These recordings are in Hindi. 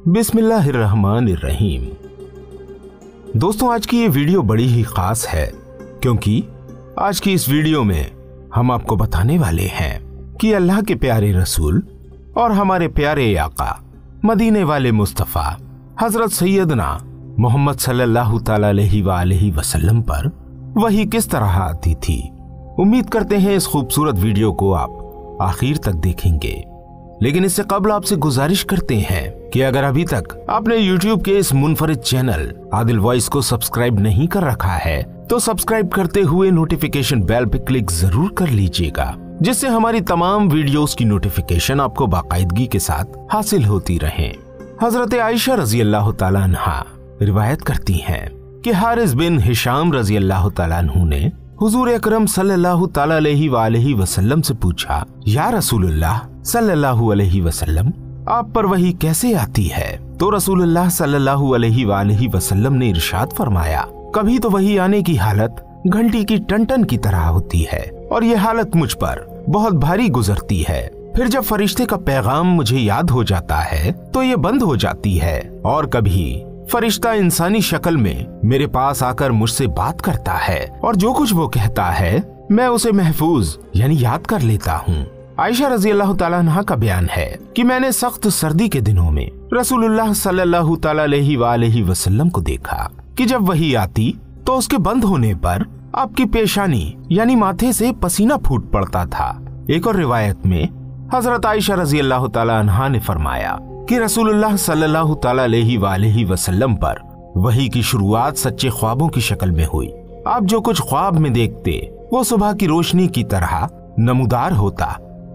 बिस्मिल्लाहिर्रहमानिर्रहीम। दोस्तों, आज की ये वीडियो बड़ी ही खास है क्योंकि आज की इस वीडियो में हम आपको बताने वाले हैं कि अल्लाह के प्यारे रसूल और हमारे प्यारे आका मदीने वाले मुस्तफ़ा हजरत सैयदना मोहम्मद सल्लल्लाहु तआला अलैहि वसल्लम पर वही किस तरह आती थी। उम्मीद करते हैं इस खूबसूरत वीडियो को आप आखिर तक देखेंगे, लेकिन इससे कबल आपसे गुजारिश करते हैं कि अगर अभी तक आपने YouTube के इस मुनफरिद चैनल आदिल वॉइस को सब्सक्राइब नहीं कर रखा है तो सब्सक्राइब करते हुए नोटिफिकेशन बेल पे क्लिक जरूर कर लीजिएगा, जिससे हमारी तमाम वीडियोस की नोटिफिकेशन आपको बाकायदगी के साथ हासिल होती रहे। हजरत आयशा रजी अल्लाह तआला अन्हा रिवायत करती हैं कि हारिस बिन हिशाम रजी अल्लाह तआला अन्हु ने हुजूर अकरम सल्लल्लाहु तआला अलैहि वसल्लम से पूछा, या रसूलुल्लाह सल्लल्लाहु अलैहि वसल्लम, आप पर वही कैसे आती है? तो रसूलुल्लाह सल्लल्लाहु अलैहि वसल्लम ने इरशाद फरमाया, कभी तो वही आने की हालत घंटी की टन की तरह होती है और ये हालत मुझ पर बहुत भारी गुजरती है। फिर जब फरिश्ते का पैगाम मुझे याद हो जाता है तो ये बंद हो जाती है और कभी फरिश्ता इंसानी शक्ल में मेरे पास आकर मुझसे बात करता है और जो कुछ वो कहता है मैं उसे महफूज यानी याद कर लेता हूँ। आयशा रजी अल्लाह तआला अन्हा का बयान है कि मैंने सख्त सर्दी के दिनों में रसूलुल्लाह सल्लल्लाहु तआला अलैहि वसल्लम को देखा कि जब वही आती तो उसके बंद होने पर आपकी पेशानी यानी माथे से पसीना फूट पड़ता था। एक और रिवायत में हजरत आयशा रजी अल्लाह तआला अन्हा ने फरमाया कि रसूलुल्लाह सल्लल्लाहु तआला अलैहि वसल्लम पर वही की शुरुआत सच्चे ख्वाबों की शक्ल में हुई। आप जो कुछ ख्वाब में देखते वो सुबह की रोशनी की तरह नमूदार होता।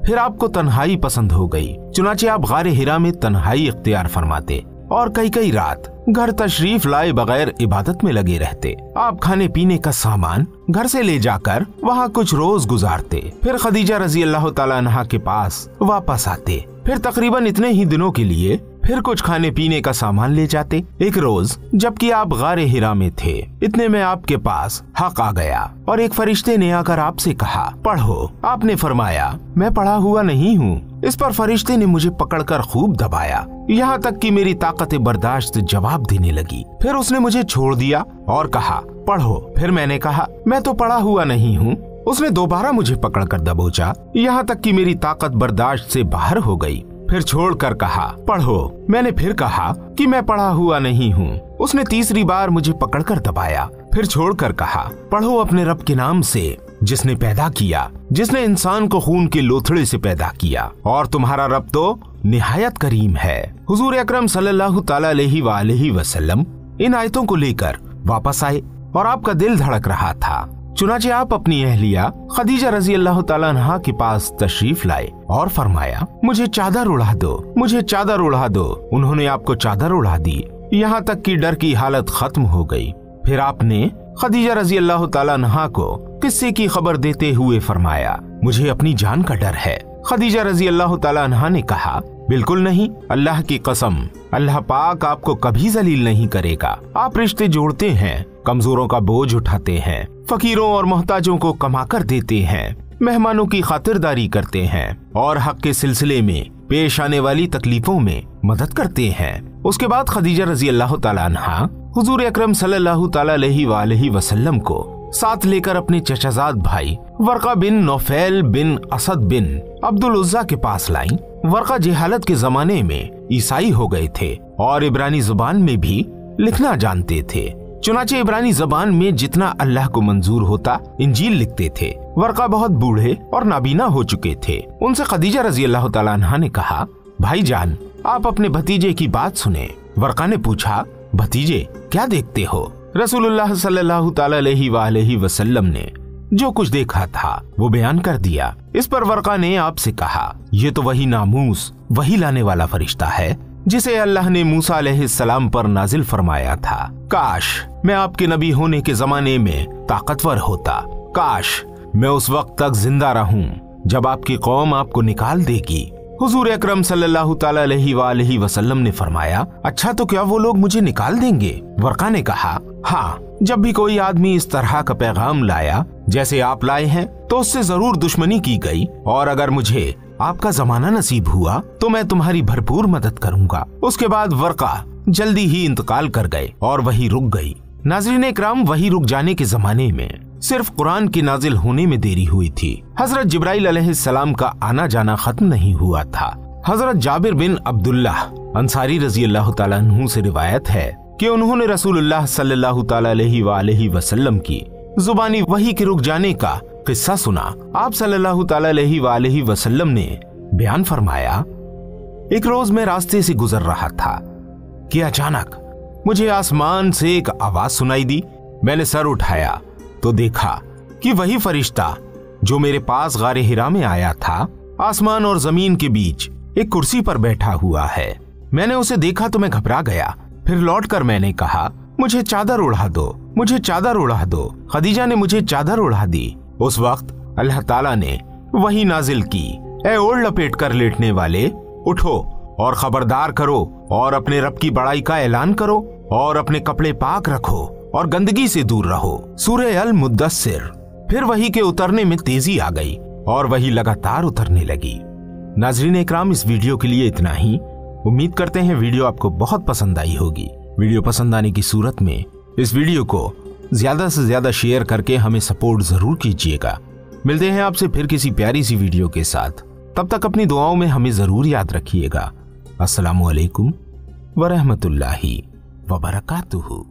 फिर आपको तन्हाई पसंद हो गई, चुनाचे आप गारे हिरा में तन्हाई इख्तियार फरमाते और कई रात घर तशरीफ लाए बगैर इबादत में लगे रहते। आप खाने पीने का सामान घर से ले जाकर वहाँ कुछ रोज गुजारते, फिर खदीजा रजी अल्लाह तआला अन्हा के पास वापस आते, फिर तकरीबन इतने ही दिनों के लिए फिर कुछ खाने पीने का सामान ले जाते। एक रोज जबकि आप गारे हिरा में थे, इतने में आपके पास हक आ गया और एक फरिश्ते ने आकर आपसे कहा, पढ़ो। आपने फरमाया, मैं पढ़ा हुआ नहीं हूँ। इस पर फरिश्ते ने मुझे पकड़कर खूब दबाया, यहाँ तक कि मेरी ताकत बर्दाश्त जवाब देने लगी। फिर उसने मुझे छोड़ दिया और कहा, पढ़ो। फिर मैंने कहा, मैं तो पढ़ा हुआ नहीं हूँ। उसने दोबारा मुझे पकड़कर दबोचा, यहाँ तक कि मेरी ताकत बर्दाश्त से बाहर हो गई। फिर छोड़कर कहा, पढ़ो। मैंने फिर कहा कि मैं पढ़ा हुआ नहीं हूँ। उसने तीसरी बार मुझे पकड़कर दबाया, फिर छोड़कर कहा, पढ़ो अपने रब के नाम से जिसने पैदा किया, जिसने इंसान को खून के लोथड़े से पैदा किया और तुम्हारा रब तो निहायत करीम है। हुजूर अकरम सल्लल्लाहु तआला अलैहि वसल्लम इन आयतों को लेकर वापस आए और आपका दिल धड़क रहा था। चुनाचे आप अपनी अहलिया खदीजा रजी अल्लाह तआला अन्हा के पास तशरीफ लाए और फरमाया, मुझे चादर उड़ा दो, मुझे चादर उड़ा दो। उन्होंने आपको चादर उड़ा दी, यहाँ तक कि डर की हालत खत्म हो गई। फिर आपने खदीजा रजी अल्लाह तआला अन्हा को किस्से की खबर देते हुए फरमाया, मुझे अपनी जान का डर है। खदीजा रजी अल्लाह तआला अन्हा ने कहा, बिल्कुल नहीं, अल्लाह की कसम, अल्लाह पाक आपको कभी जलील नहीं करेगा। आप रिश्ते जोड़ते हैं, कमजोरों का बोझ उठाते हैं, फकीरों और मोहताजों को कमाकर देते हैं, मेहमानों की खातिरदारी करते हैं और हक के सिलसिले में पेश आने वाली तकलीफों में मदद करते हैं। उसके बाद खदीजा रजी अल्लाह तआला अन्हा हुजूर अकरम सल्लल्लाहु तआला अलैहि वसल्लम को साथ लेकर अपने चचाजाद भाई वर्का बिन नौफैल बिन असद बिन अब्दुल उज़्ज़ा के पास लाई। वर्का जहालत के जमाने में ईसाई हो गए थे और इब्रानी जुबान में भी लिखना जानते थे। चुनाचे इब्रानी जबान में जितना अल्लाह को मंजूर होता इंजील लिखते थे। वर्का बहुत बूढ़े और नाबीना हो चुके थे। उनसे खदीजा रजी अल्लाह तआला अन्हा ने कहा, भाईजान, आप अपने भतीजे की बात सुने। वर्का ने पूछा, भतीजे क्या देखते हो? रसूलुल्लाह सल्लल्लाहु तआला अलैहि वसल्लम ने जो कुछ देखा था वो बयान कर दिया। इस पर वर्का ने आपसे कहा, ये तो वही नामूस, वही लाने वाला फरिश्ता है जिसे अल्लाह ने मूसा अलैहिस्सलाम पर नाजिल फरमाया था। काश मैं आपके नबी होने के जमाने में ताकतवर होता, काश मैं उस वक्त तक जिंदा रहूं जब आपकी कौम आपको निकाल देगी। हुजूर अकरम सल्लल्लाहु तआला अलैहि वसल्लम ने फरमाया, अच्छा तो क्या वो लोग मुझे निकाल देंगे? वर्का ने कहा, हाँ, जब भी कोई आदमी इस तरह का पैगाम लाया जैसे आप लाए हैं तो उससे जरूर दुश्मनी की गई और अगर मुझे आपका जमाना नसीब हुआ तो मैं तुम्हारी भरपूर मदद करूंगा। उसके बाद वर्का जल्दी ही इंतकाल कर गए और वही रुक गई। नाज़रीन इकराम, वही रुक जाने के जमाने में सिर्फ कुरान की नाजिल होने में देरी हुई थी। हजरत जिब्राइल अलैहिस्सलाम का आना जाना खत्म नहीं हुआ था। हजरत जाबिर बिन अब्दुल्लाह अंसारी रजी अल्लाह तआला अन्हु से रिवायत है कि उन्होंने रसूलुल्लाह सल्लल्लाहु तआला अलैहि वसल्लम की जुबानी वही के रुक जाने का किस्सा सुना। आप सल्लल्लाहु तआला अलैहि वसल्लम ने बयान फरमाया, एक रोज मैं रास्ते से गुजर रहा था कि अचानक मुझे आसमान से एक आवाज सुनाई दी। मैंने सर उठाया तो देखा कि वही फरिश्ता जो मेरे पास गारे हिरा में आया था, आसमान और जमीन के बीच एक कुर्सी पर बैठा हुआ है। मैंने उसे देखा तो मैं घबरा गया। फिर लौटकर मैंने कहा, मुझे चादर उड़ा दो, मुझे चादर उड़ा दो। खदीजा ने मुझे चादर उड़ा दी। उस वक्त अल्लाह ताला ने वही नाजिल की, ए ओढ़ लपेट कर लेटने वाले, उठो और खबरदार करो और अपने रब की बड़ाई का ऐलान करो और अपने कपड़े पाक रखो और गंदगी से दूर रहो। सूरह अल मुद्दस्सिर। फिर वही के उतरने में तेजी आ गई और वही लगातार उतरने लगी। नाज़रीन इकराम, इस वीडियो के लिए इतना ही। उम्मीद करते हैं वीडियो आपको बहुत पसंद आई होगी। वीडियो पसंद आने की सूरत में इस वीडियो को ज्यादा से ज्यादा शेयर करके हमें सपोर्ट जरूर कीजिएगा। मिलते हैं आपसे फिर किसी प्यारी सी वीडियो के साथ। तब तक अपनी दुआओं में हमें जरूर याद रखिएगा। अस्सलामु अलैकुम व रहमतुल्लाहि व बरकातुहू।